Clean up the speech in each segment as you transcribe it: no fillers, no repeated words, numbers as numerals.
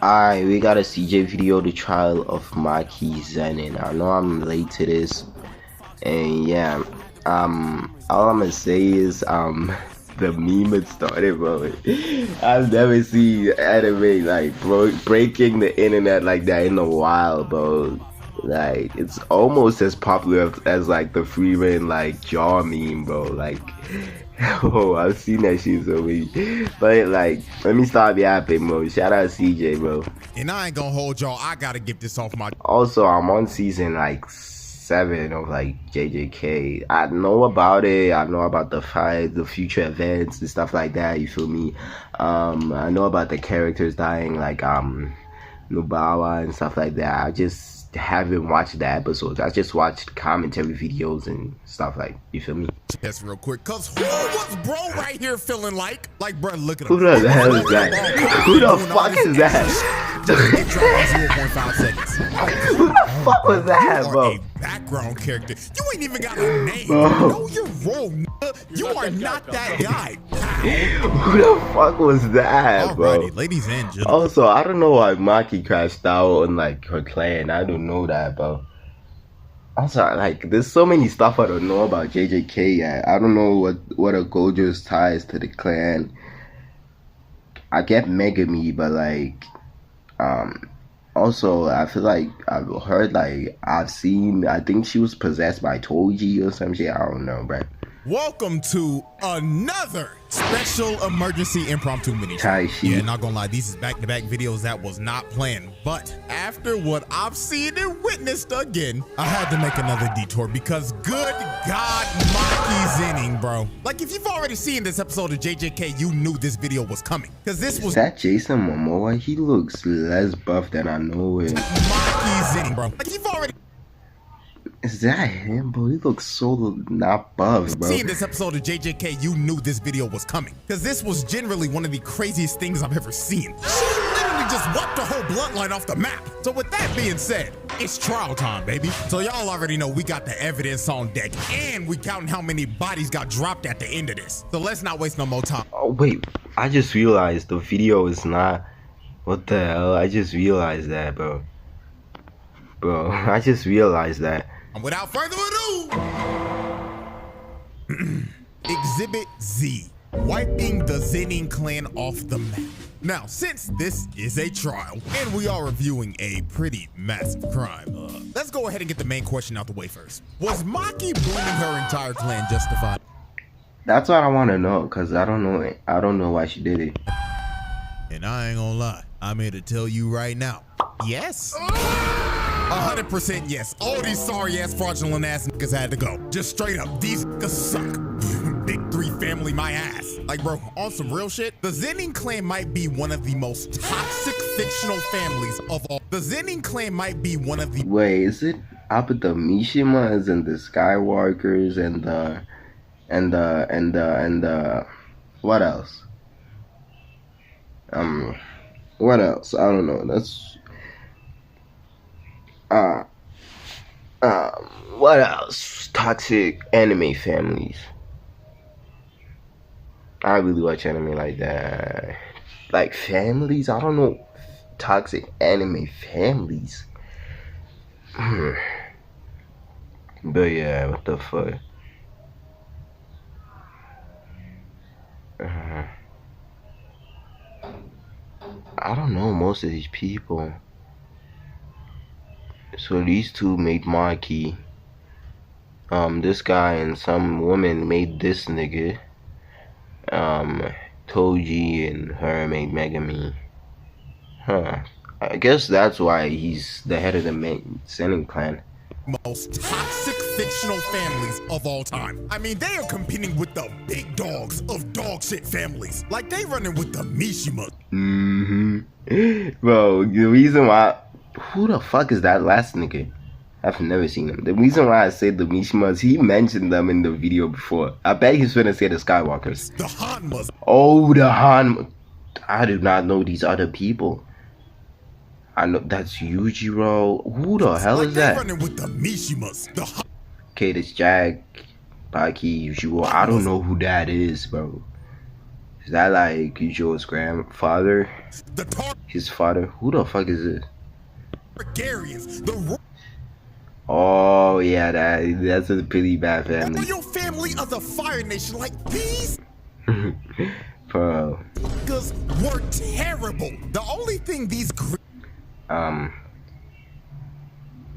Alright, we got a CJ video, the trial of Maki Zenin. I know I'm late to this, and yeah, all I'm gonna say is, the meme it started, bro. I've never seen anime like breaking the internet like that in a while, bro. Like, it's almost as popular as like the Freeman like jaw meme, bro. Like, oh, I've seen that shit so many. But like, let me stop yapping, bro. Shout out CJ, bro. And I ain't gonna hold y'all. I gotta get this off my. Also, I'm on season like 7 of like JJK. I know about it. I know about the fight, the future events and stuff like that. You feel me? I know about the characters dying, like Nubawa and stuff like that. I just haven't watched the episodes. I just watched commentary videos and stuff, like, you feel me? That's real quick, cause who was bro right here feeling like bro, look at him. Who the hell is that? Who the fuck is that? 0.5 seconds. Who the fuck was that, bro? A background character. You ain't even got a name. Bro. Know your role, nigga. You are not that guy. Who the fuck was that, bro? Alrighty, ladies and gentlemen. Also, I don't know why Maki crashed out on like her clan. I don't know that, bro. Also, like, there's so many stuff I don't know about JJK yet. I don't know what are Gojo's ties to the clan. I get Megami, but like, also, I feel like I've heard, like, I think she was possessed by Toji or some shit. I don't know, bro. Welcome to another special emergency impromptu mini. Yeah, not gonna lie, these is back-to-back videos that was not planned. But after what I've seen and witnessed again, I had to make another detour because good God, Maki Zenin, bro. Like, if you've already seen this episode of JJK, you knew this video was coming. Because this was... Is that Jason Momoa? He looks less buff than I know it. Maki Zenin, bro. Like, you've already... Is that him, bro? He looks so not buff, bro. Seeing this episode of JJK, you knew this video was coming. Because this was generally one of the craziest things I've ever seen. She literally just wiped the whole bloodline off the map. So with that being said, it's trial time, baby. So y'all already know we got the evidence on deck. And we counting how many bodies got dropped at the end of this. So let's not waste no more time. Oh, wait. I just realized the video is not... What the hell? I just realized that, bro. Bro, I just realized that. And without further ado, Exhibit Z, wiping the Zenin clan off the map. Now, since this is a trial and we are reviewing a pretty massive crime, let's go ahead and get the main question out the way first. Was Maki blaming her entire clan justified? That's what I want to know, because I don't know it. I don't know why she did it. And I ain't gonna lie, I'm here to tell you right now, yes. 100% yes. All these sorry ass fraudulent ass niggas had to go. Just straight up, these niggas suck. Big 3 family my ass. Like, bro, on some real shit, the Zenin clan might be one of the most toxic fictional families of all. The Zenin clan might be one of the... Wait, is it up at the Mishimas and the Skywalkers and the what else? What else? I don't know. That's what else? Toxic anime families. I really watch anime like that. Like families? I don't know. Toxic anime families. But yeah, what the fuck? I don't know most of these people. So these two made Maki. This guy and some woman made this nigga. Toji and her made Megami. Huh. I guess that's why he's the head of the Zenin clan. Most toxic fictional families of all time. I mean, they are competing with the big dogs of dog shit families. Like, they running with the Mishimas. Bro, the reason why... Who the fuck is that last nigga? I've never seen him. The reason why I said the Mishimas, he mentioned them in the video before. I bet he's gonna say the Skywalkers. The Hanmas. Oh, the Han... I do not know these other people. I know that's Yujiro. Who the hell is that? Running with the Mishimas. Okay, this Jack, Baki, Yujiro. I don't know who that is, bro. Is that like Joe's grandfather? His father? Who the fuck is this? Oh yeah, that's a pretty bad family. Royal family of the Fire Nation, like these bro. Because were terrible. The only thing these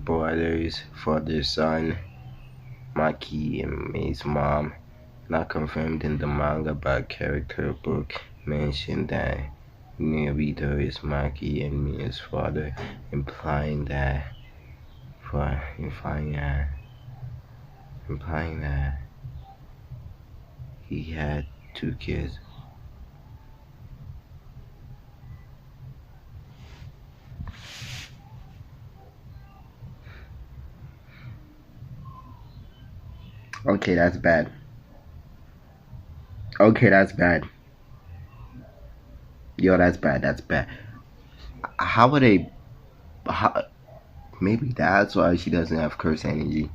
brothers, father, son, Maki and his mom, not confirmed in the manga, but character book mentioned that Narita is Maki and Mia's father, implying that he had 2 kids. Okay, that's bad. Okay, that's bad. Yo, that's bad. That's bad. How would they? Maybe that's why she doesn't have curse energy.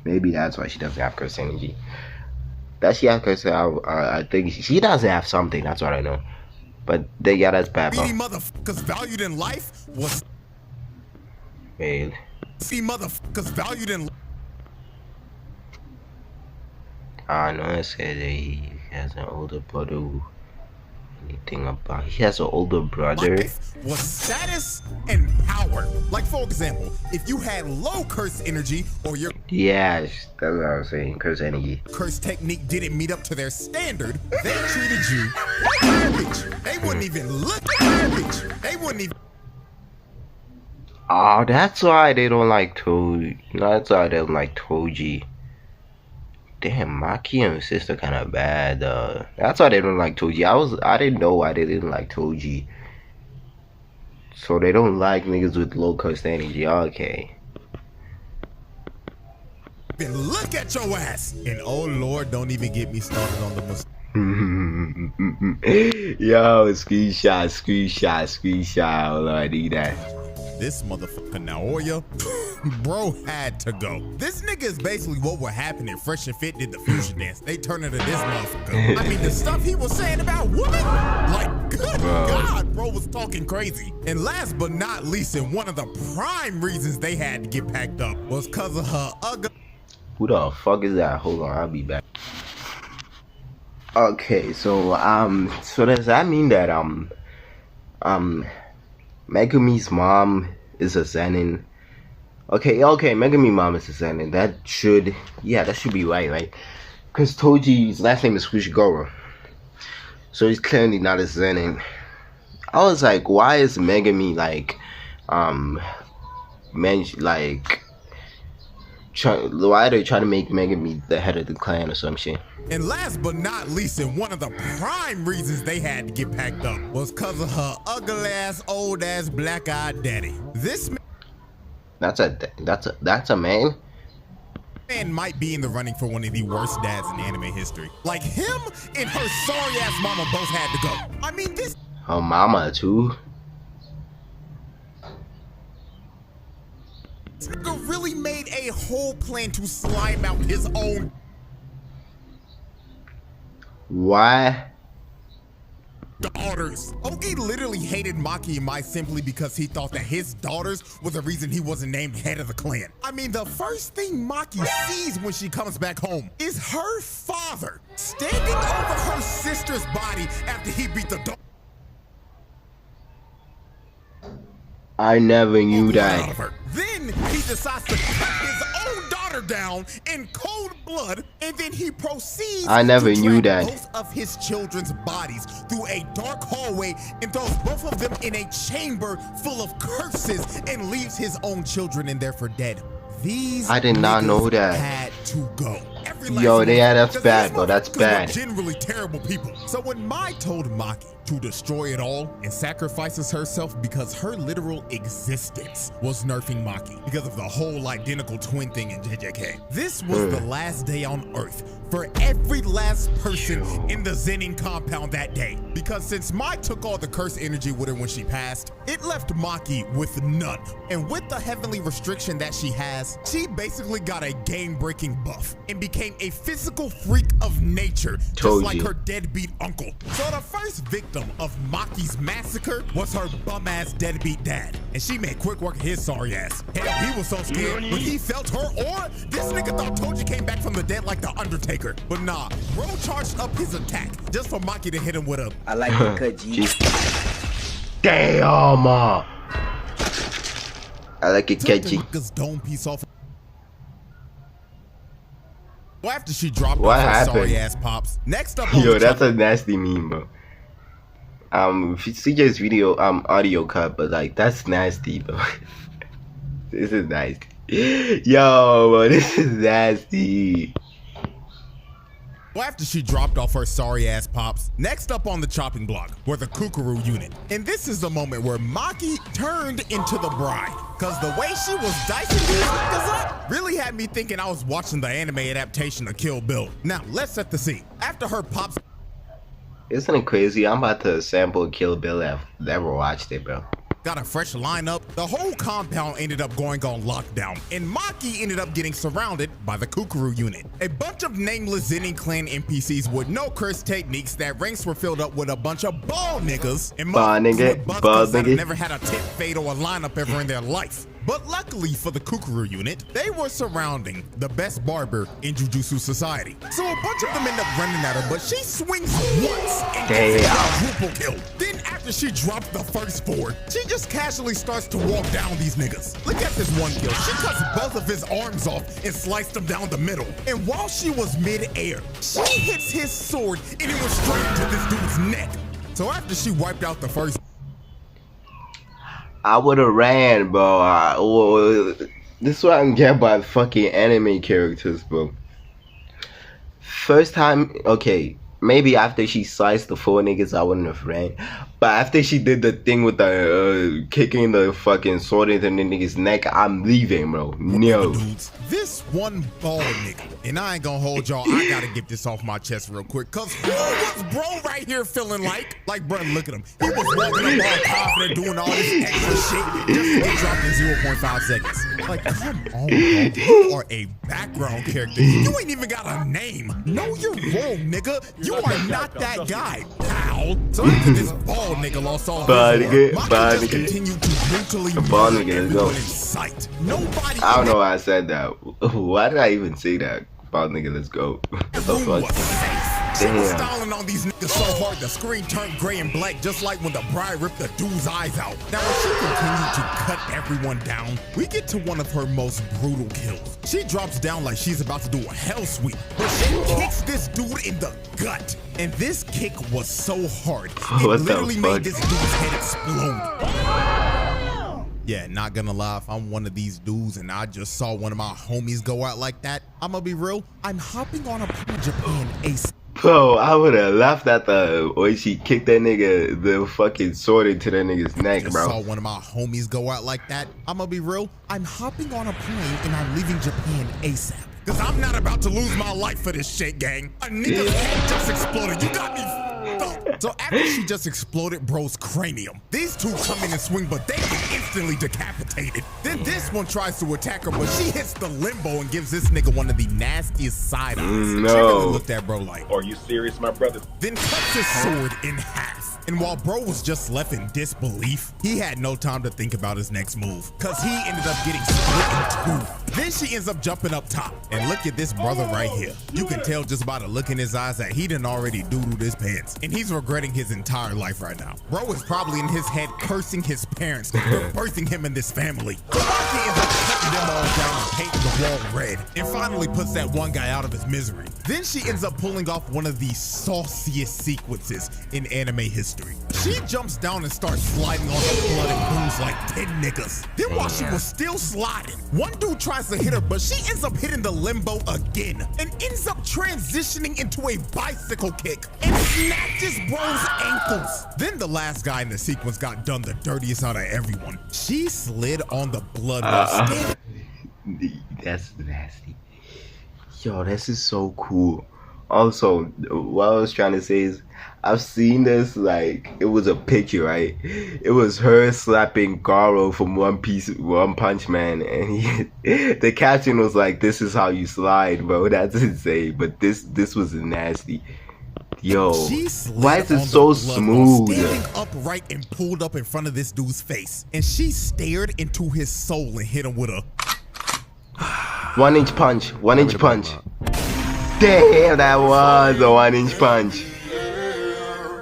Maybe that's why she doesn't have curse energy. Does she have curse? I think she doesn't have something. That's what I know. But yeah, that's bad, bro. Motherfuckers valued in life was. Wait. See, motherfuckers valued in. I know it said that he has an older brother who anything about he has an older brother. Life was status and power. Like for example, if you had low curse energy or your yes, that's what I was saying, curse energy. Curse technique didn't meet up to their standard, they treated you like garbage. They wouldn't even look at garbage. They wouldn't even. Oh, that's why they don't like Toji. That's why they don't like Toji. Damn, Maki and his sister kind of bad. That's why they don't like Toji. I didn't know why they didn't like Toji. So they don't like niggas with low curse energy. Okay. Then look at your ass. And oh Lord, don't even get me started on the Yo, screenshot. Hold on, I need that. This motherfucker Naoya, bro, had to go. This nigga is basically what would happen if Fresh and Fit did the fusion dance. They turn into this motherfucker. I mean, the stuff he was saying about women, like, good God, bro was talking crazy. And last but not least, and one of the prime reasons they had to get packed up was because of her ugly. Who the fuck is that? Hold on, I'll be back. Okay, so does that mean that Megumi's mom is a Zenin? Okay, Megumi mom is a Zenin. That should be right? Because Toji's last name is Fushiguro, so he's clearly not a Zenin. I was like, why is Megumi like, why are they trying to make Megumi the head of the clan or some shit? And last but not least, and one of the prime reasons they had to get packed up was because of her ugly ass, old ass, black eyed daddy. This man, that's a man. Man might be in the running for one of the worst dads in anime history. Like him and her sorry ass mama both had to go. I mean, this. Her mama too. This nigga really made a whole plan to slime out his own. Why? Daughters. Ogi literally hated Maki and Mai simply because he thought that his daughters were the reason he wasn't named head of the clan. I mean, the first thing Maki sees when she comes back home is her father standing over her sister's body after he beat the dog. I never knew that. Then he decides to cut his own daughter down in cold blood, and then he proceeds I never to knew drag that. both of his children's bodies through a dark hallway and throws both of them in a chamber full of curses and leaves his own children in there for dead. These I did not know that. Had to go. Yo, that's bad, bro. That's bad. Generally terrible people. So when Mai told Maki to destroy it all and sacrifices herself because her literal existence was nerfing Maki because of the whole identical twin thing in JJK. This was the last day on Earth for every last person in the Zenin compound that day, because since Mai took all the curse energy with her when she passed, it left Maki with none. And with the heavenly restriction that she has, she basically got a game-breaking buff and became a physical freak of nature, just like her deadbeat uncle. So the first victim of Maki's massacre was her bum-ass deadbeat dad, and she made quick work of his sorry ass. Hell, he was so scared when he felt her aura, this nigga thought Toji came back from the dead like the Undertaker. But nah, bro charged up his attack just for Maki to hit him with a I like the cut, G. Damn. I like it catchy. Dome piece off. Well, after she dropped what off her happened? sorry ass pops. Next up, Yo, that's a nasty meme, bro. CJ's video audio cut, but like that's nasty, bro. This is nasty. Yo, bro, this is nasty. Well, after she dropped off her sorry ass pops, next up on the chopping block were the Kukuru unit. And this is the moment where Maki turned into the bride, cause the way she was dicing these niggas up really had me thinking I was watching the anime adaptation of Kill Bill. Now let's set the scene. After her pops, isn't it crazy? I'm about to sample Kill Bill. I've never watched it, bro. got a fresh lineup, the whole compound ended up going on lockdown, and Maki ended up getting surrounded by the Kukuru unit. A bunch of nameless Zenin clan NPCs with no curse techniques that ranks were filled up with a bunch of ball niggas and motherfuckers that never had a tip fade or a lineup ever in their life. But luckily for the Kukuru unit, they were surrounding the best barber in Jujutsu Society. So a bunch of them end up running at her, but she swings once and gets a quadruple kill. Then after she dropped the first four, she just casually starts to walk down these niggas. Look at this one kill. She cuts both of his arms off and sliced them down the middle. And while she was mid-air, she hits his sword and it was straight to this dude's neck. So after she wiped out the first, I would have ran, bro. This is what I'm getting by fucking anime characters, bro. First time, okay, maybe after she sliced the 4 niggas, I wouldn't have ran. But after she did the thing with the kicking the fucking sword into the nigga's neck, I'm leaving, bro. No. This one ball nigga, and I ain't gonna hold y'all, I gotta get this off my chest real quick, cause who was bro right here feeling like? Like, bro, look at him. He was walking up all confident, doing all this extra shit, just to get dropped in 0.5 seconds. Like, come on, bro. You are a background character. You ain't even got a name. Know your role, nigga. You are not that guy, pal. So after this ball nigga lost all his work, Maki just continued to brutally murder everyone in sight. Nobody. I don't know why I said that. Why did I even say that? Ball nigga, let's go. What the fuck? She was styling on these niggas so hard the screen turned gray and black, just like when the bride ripped the dude's eyes out. Now as she continued to cut everyone down, we get to one of her most brutal kills. She drops down like she's about to do a hell sweep, but she kicks this dude in the gut. And this kick was so hard, it literally made this dude's head explode. Yeah, not gonna lie, if I'm one of these dudes and I just saw one of my homies go out like that, I'ma be real, I'm hopping on a plane to Japan ASAP. Bro, I would have laughed at the way she kicked that nigga the fucking sword into that nigga's neck, bro. I saw one of my homies go out like that, I'ma be real, I'm hopping on a plane and I'm leaving Japan ASAP. Cause I'm not about to lose my life for this shit, gang. A nigga's head just exploded. You got me fucked. So after she just exploded bro's cranium, these two come in and swing, but they get instantly decapitated. Then this one tries to attack her, but she hits the limbo and gives this nigga one of the nastiest side eyes. No. She really looked at bro like, are you serious, my brother? Then cuts his sword in half. And while bro was just left in disbelief, he had no time to think about his next move, cause he ended up getting split in 2. Then she ends up jumping up top. And look at this brother right here. You can tell just by the look in his eyes that he done already doodled his pants. And he's regretting his entire life right now. Bro is probably in his head cursing his parents for birthing him in this family. So Maki ends up hunting them all down and painting the wall red, and finally puts that one guy out of his misery. Then she ends up pulling off one of the sauciest sequences in anime history. She jumps down and starts sliding on the blood and booze like 10 niggas. Then while she was still sliding, one dude tries to hit her, but she ends up hitting the limbo again and ends up transitioning into a bicycle kick and snatches bro's ankles. Then the last guy in the sequence got done the dirtiest out of everyone. She slid on the blood while standing. That's nasty. Yo, this is so cool. Also, what I was trying to say is, I've seen this, like, it was a picture, right? It was her slapping Garo from One Punch Man, and the caption was like, "This is how you slide, bro." That's insane. But this was nasty. Yo, why is it so smooth? Standing upright and pulled up in front of this dude's face, and she stared into his soul and hit him with a 1-inch punch. 1-inch punch. Damn, that was a 1-inch punch.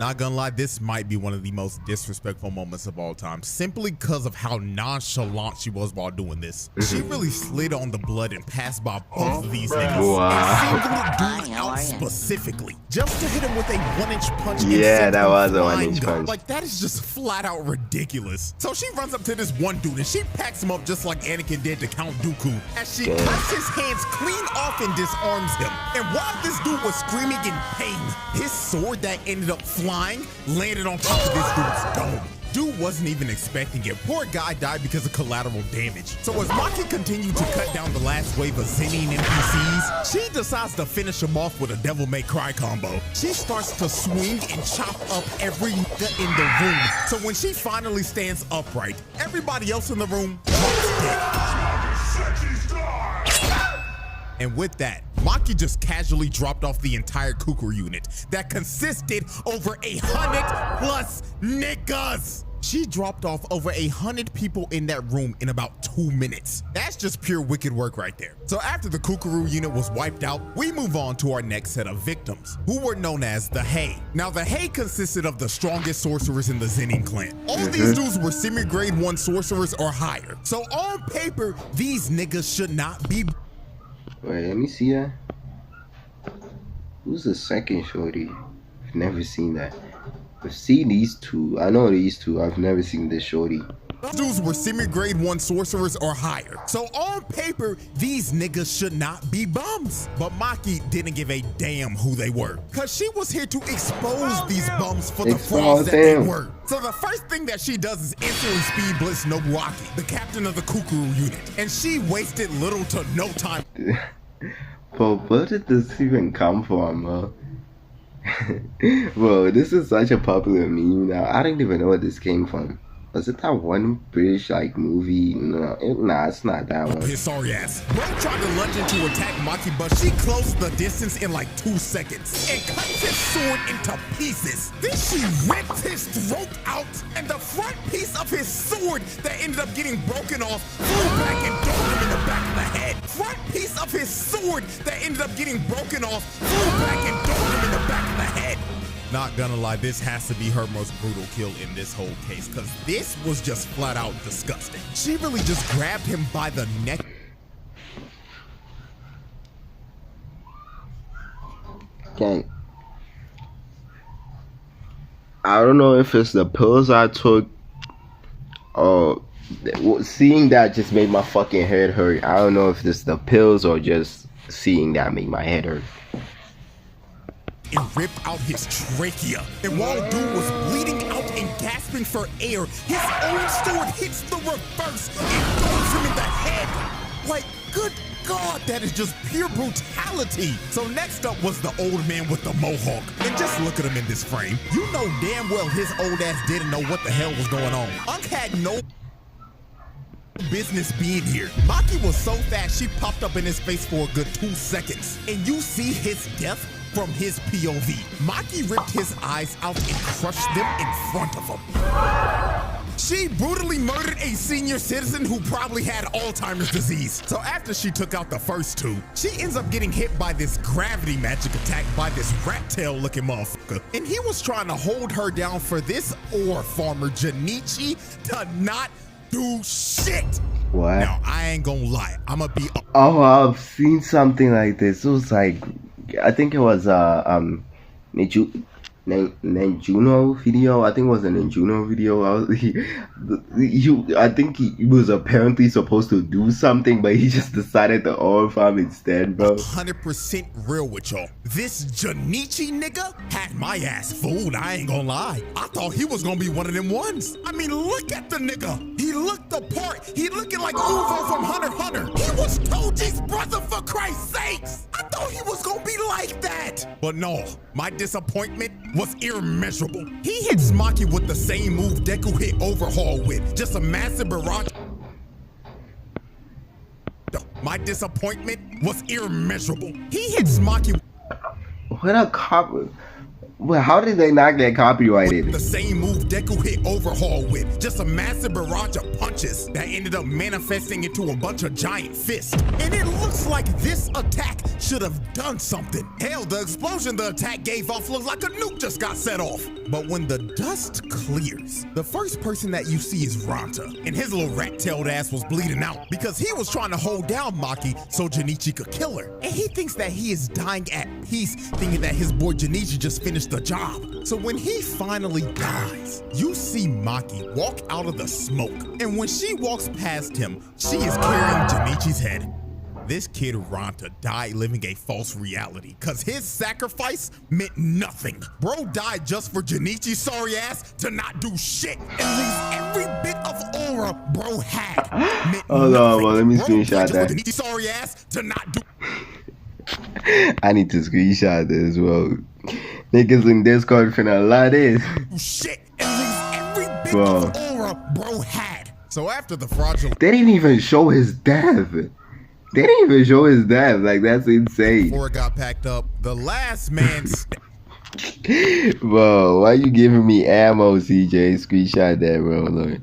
Not gonna lie, this might be one of the most disrespectful moments of all time, simply because of how nonchalant she was while doing this. She really slid on the blood and passed by both of these niggas. And singled the dude out specifically, just to hit him with a 1-inch punch. Yeah, that was a 1-inch punch. Like, that is just flat out ridiculous. So she runs up to this one dude and she packs him up just like Anakin did to Count Dooku, as she cuts his hands clean off and disarms him. And while this dude was screaming in pain, his sword that ended up flying landed on top of this dude's dome. Dude wasn't even expecting it. Poor guy died because of collateral damage. So as Maki continued to cut down the last wave of Zenin NPCs, she decides to finish him off with a Devil May Cry combo. She starts to swing and chop up every nigga in the room. So when she finally stands upright, everybody else in the room drops dead. And with that, Maki just casually dropped off the entire Kukuru unit that consisted over 100+ niggas. She dropped off over 100 people in that room in about 2 minutes. That's just pure wicked work right there. So after the Kukuru unit was wiped out, we move on to our next set of victims, who were known as the Hei. Now the Hei consisted of the strongest sorcerers in the Zenin clan. All these dudes were semi-grade 1 sorcerers or higher. So on paper, these niggas should not be. Wait, let me see that. Who's the second shorty? I've never seen that. I've seen these two. I know these two. I've never seen this shorty. Dudes were semi-grade 1 sorcerers or higher. So on paper, these niggas should not be bums. But Maki didn't give a damn who they were, cause she was here to expose these bums for the frauds that they were. So the first thing that she does is instantly speed blitz Nobuaki, the captain of the Kukuru unit. And she wasted little to no time. Bro, where did this even come from, bro? Bro, this is such a popular meme now. I don't even know where this came from. Was it that one British like movie? No, it's not that one. His sorry ass. Bro tried to lunge in to attack Maki, but she closed the distance in like 2 seconds and cuts his sword into pieces. Then she ripped his throat out, and the front piece of his sword that ended up getting broken off flew back and dogged him in the back of the head. Front piece of his sword that ended up getting broken off flew back and dogged him in the back of the head. Not gonna lie, this has to be her most brutal kill in this whole case, because this was just flat out disgusting. She really just grabbed him by the neck. Okay. I don't know if it's the pills I took, or seeing that just made my fucking head hurt. I don't know if it's the pills or just seeing that made my head hurt. And ripped out his trachea. And while dude was bleeding out and gasping for air, his own sword hits the reverse and throws him in the head. Like, good God, that is just pure brutality. So next up was the old man with the mohawk. And just look at him in this frame. You know damn well his old ass didn't know what the hell was going on. Unk had no business being here. Maki was so fast she popped up in his face for a good 2 seconds. And you see his death from his POV. Maki ripped his eyes out and crushed them in front of him. She brutally murdered a senior citizen who probably had Alzheimer's disease. So after she took out the first two, she ends up getting hit by this gravity magic attack by this rat tail looking motherfucker. And he was trying to hold her down for this ore farmer Janichi to not do shit. What? Now, I ain't gonna lie. I'ma be... Oh, I've seen something like this. It was like, I think it was Nenjuno video. I think it was a Nenjuno video. I think he was apparently supposed to do something, but he just decided to farm instead, bro. 100% real with y'all. This Janichi nigga had my ass fooled. I ain't gonna lie. I thought he was gonna be one of them ones. I mean, look at the nigga. He looked the part. He looking like Uvo from Hunter x Hunter. He was Toji's brother, for Christ's sakes. I thought he was gonna be like that. But no, my disappointment was immeasurable. He hits Maki with the same move Deku hit Overhaul with. Just a massive barrage. My disappointment was immeasurable. He hits Maki. What a cop. Well, how did they not get copyrighted? The same move Deku hit Overhaul with. Just a massive barrage of punches that ended up manifesting into a bunch of giant fists. And it looks like this attack should have done something. Hell, the explosion the attack gave off looks like a nuke just got set off. But when the dust clears, the first person that you see is Ranta. And his little rat-tailed ass was bleeding out because he was trying to hold down Maki so Janichi could kill her. And he thinks that he is dying at peace, thinking that his boy Janichi just finished the job. So when he finally dies, you see Maki walk out of the smoke. And when she walks past him, she is carrying Janichi's head. This kid Ranta died living a false reality because his sacrifice meant nothing. Bro died just for Janichi's sorry ass to not do shit and lose every bit of aura bro had. Hold on, well, let me screenshot that. Janichi's sorry ass to not do. I need to screenshot this as well. Niggas in Discord finna lie this. Shit and lose every bit of aura bro had. So after the fraudulent, they didn't even show his death. They didn't even show his death. Like, that's insane. Before it got packed up, the last man. Bro, why you giving me ammo, CJ? Screenshot that, bro. Look.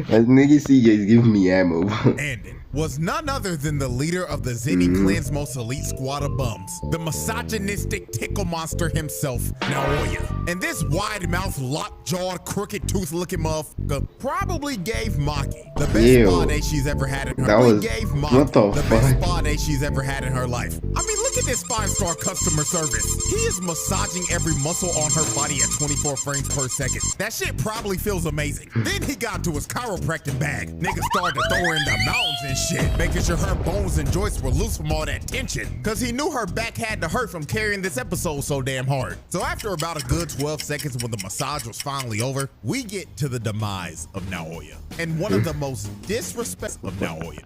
That nigga CJ's giving me ammo. Ended was none other than the leader of the Zenin clan's most elite squad of bums, the misogynistic tickle monster himself, Naoya. And this wide-mouthed, lockjawed, crooked-toothed looking motherfucker probably gave Maki the best spa day she's ever had in her life. Gave Maki the best spa day she's ever had in her life. I mean, look at this 5-star customer service. He is massaging every muscle on her body at 24 frames per second. That shit probably feels amazing. Then he got to his chiropractic bag. Niggas started to throw her in the mountains and shit, making sure her bones and joints were loose from all that tension, cause he knew her back had to hurt from carrying this episode so damn hard. So after about a good 12 seconds when the massage was finally over, we get to the demise of Naoya, and one of the most disrespectful of Naoya.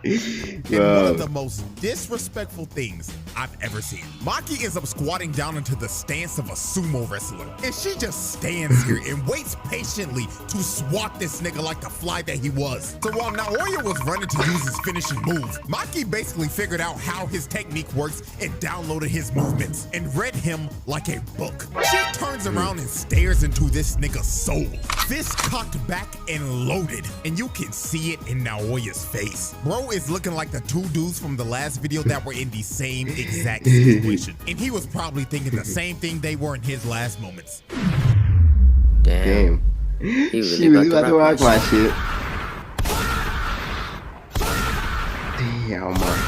And one of the most disrespectful things I've ever seen. Maki ends up squatting down into the stance of a sumo wrestler, and she just stands here and waits patiently to swat this nigga like the fly that he was. So while Naoya was running to use his finishing move, Maki basically figured out how his technique works and downloaded his movements and read him like a book. She turns around and stares into this nigga's soul, fist cocked back and loaded, and you can see it in Naoya's face. Bro is looking like the two dudes from the last video that were in the same exact situation. And he was probably thinking the same thing they were in his last moments. Damn. He really about to rock my shit. Damn, man.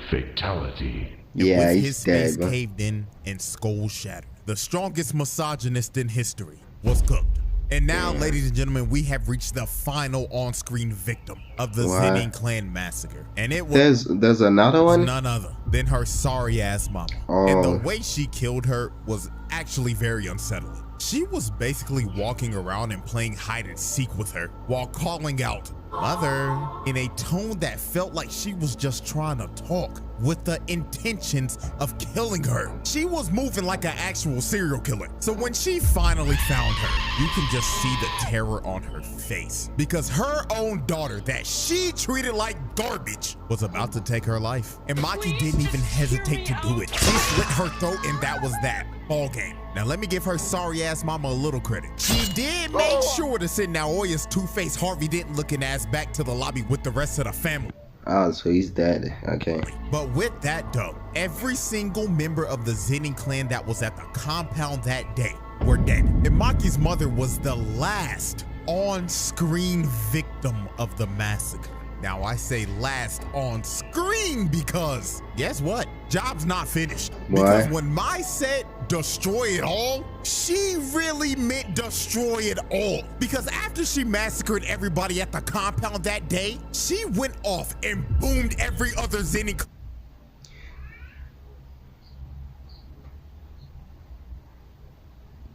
Fatality. Yeah, he's his dead, face bro. caved in and skull shattered. The strongest misogynist in history was cooked. And now, ladies and gentlemen, we have reached the final on-screen victim of the Zenin clan massacre. And it was there's another one? none other than her sorry-ass mama. And the way she killed her was actually very unsettling. She was basically walking around and playing hide and seek with her while calling out, "Mother," in a tone that felt like she was just trying to talk with the intentions of killing her. She was moving like an actual serial killer. So when she finally found her, you can just see the terror on her face because her own daughter that she treated like garbage was about to take her life. And Maki didn't even hesitate to do it. She slit her throat and that was that. Ball game. Now let me give her sorry ass mama a little credit. She did make sure to send Naoya's two-faced Harvey Dent looking ass back to the lobby with the rest of the family. Oh, so he's dead. Okay. But with that though, every single member of the Zenin clan that was at the compound that day were dead. And Maki's mother was the last on-screen victim of the massacre. Now I say last on screen because guess what? Job's not finished. Why? Because when Mai said destroy it all, she really meant destroy it all. Because after she massacred everybody at the compound that day, she went off and boomed every other Zenin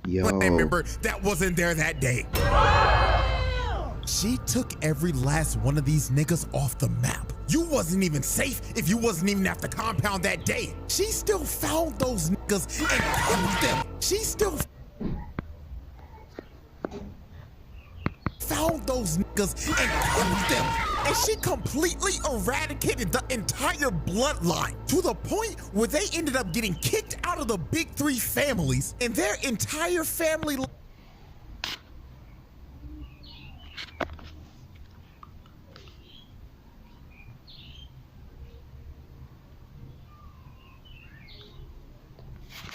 member that wasn't there that day. She took every last one of these niggas off the map. You wasn't even safe if you wasn't even at the compound that day. She still found those niggas and killed them. She still found those niggas and killed them. And she completely eradicated the entire bloodline to the point where they ended up getting kicked out of the big three families and their entire family.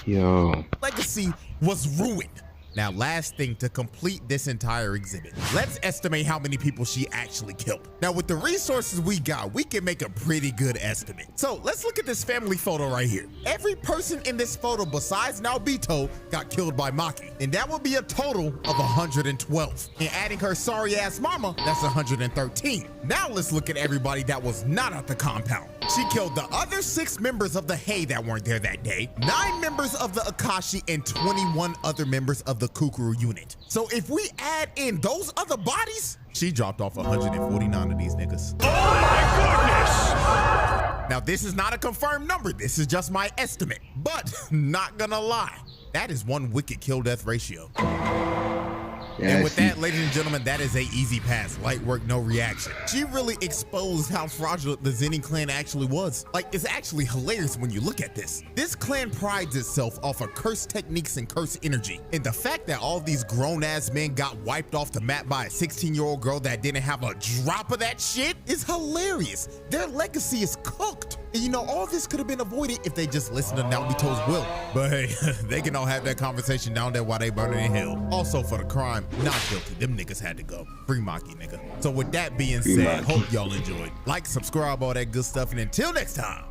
Yo. Legacy was ruined. Now, last thing to complete this entire exhibit, let's estimate how many people she actually killed. Now, with the resources we got, we can make a pretty good estimate. So let's look at this family photo right here. Every person in this photo besides Naobito got killed by Maki, and that would be a total of 112. And adding her sorry ass mama, that's 113. Now let's look at everybody that was not at the compound. She killed the other 6 members of the Hei that weren't there that day, 9 members of the Akashi, and 21 other members of the Kukuru unit. So if we add in those other bodies, she dropped off 149 of these niggas. Oh my goodness! Now this is not a confirmed number, this is just my estimate, but not gonna lie, that is one wicked kill death ratio. Yeah, and with that, ladies and gentlemen, that is a easy pass. Light work, no reaction. She really exposed how fraudulent the Zenin clan actually was. Like, it's actually hilarious when you look at this. This clan prides itself off of cursed techniques and cursed energy. And the fact that all these grown-ass men got wiped off the map by a 16-year-old girl that didn't have a drop of that shit is hilarious. Their legacy is cooked. And you know, all this could have been avoided if they just listened to Naobito's will. But hey, they can all have that conversation down there while they burning in hell. Also for the crime, not guilty. Them niggas had to go. Free Maki, nigga. So with that being said, hope y'all enjoyed. Like, subscribe, all that good stuff. And until next time.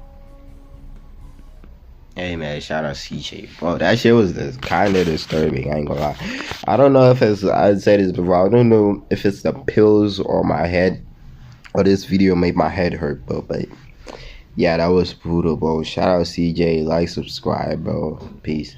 Hey man, shout out CJ. Bro, that shit was kind of disturbing. I ain't gonna lie. I don't know if it's, I'd say this before, I don't know if it's the pills or my head, or this video made my head hurt, but yeah, that was brutal, bro. Shout out CJ, like, subscribe, bro. Peace.